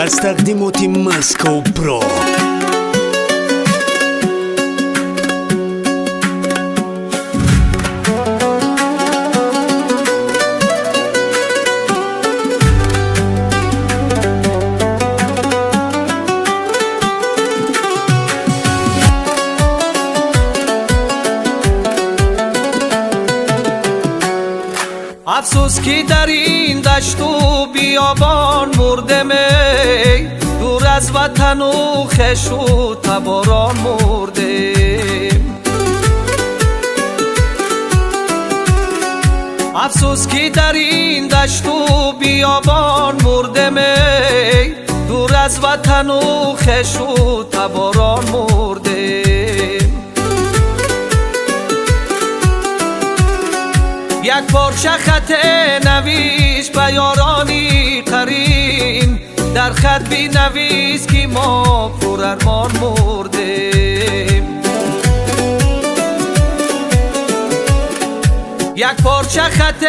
از تقدیمات مسکو پرو. افسوس که در این دشت و بیابان مردم، دور از وطن و خویش و تباران مردم. افسوس که در این دشت و بیابان مردم، دور از وطن و خویش و تباران مردم. یک پارچه خط نویس به یارانی قرین، در خط بی نویس که ما پر ارمان مردیم. یک پارچه خط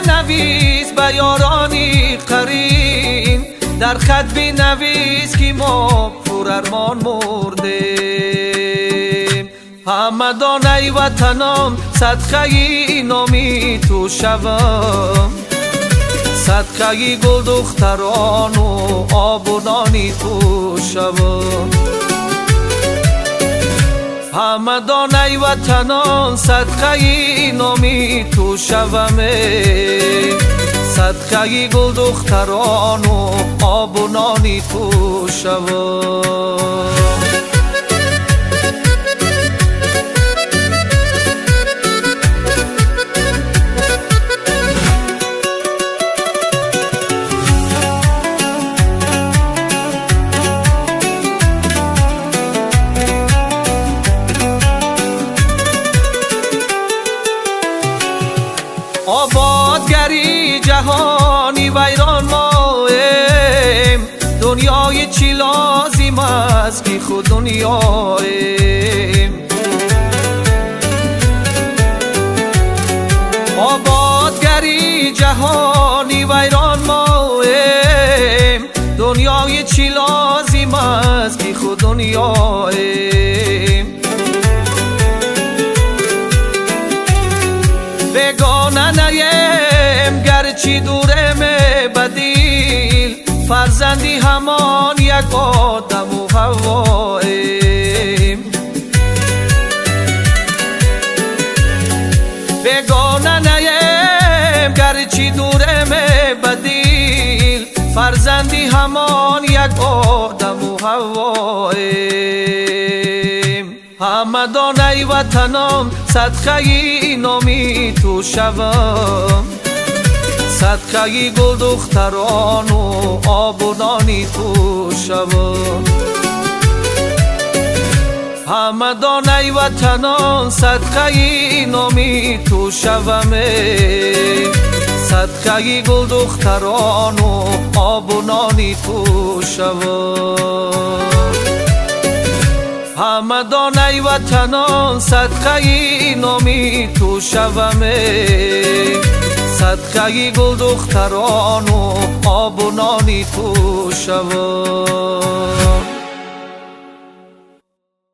نویس به یارانی قرین، در خط بی نویس که ما پر ارمان مردیم. همه دانه وطنم صدقه نامی تو شوم، صدقه گل دختران و آب و نانی تو شوم. همه دانه وطنم صدقه نامی تو شوم، صدقه گل دختران و آب و نانی تو شوم. آبادگری جهانی ویران مایم، دنیای چی لازم است که خود دنیایم. آبادگری جهانی ویران مایم، دنیای چی لازم است که خود دنیایم. بگانه نیم گرچی دورم بدیل، فرزندی همان یک آدم و حواییم. بگانه نیم گرچی دورم بدیل، فرزندی همان یک آدم و حواییم. همه دانه وطنم صدقه نامی تو شوم، صدقه گل دختران و آب و نانی تو شوم. همه دانه وطنم صدقه نامی تو شوم، صدقه گل دختران و آب و نانی تو شوم. همه دانه وطنم صدقه نامی تو شوم، صدقه گل دختران و آب و نانی تو شوم.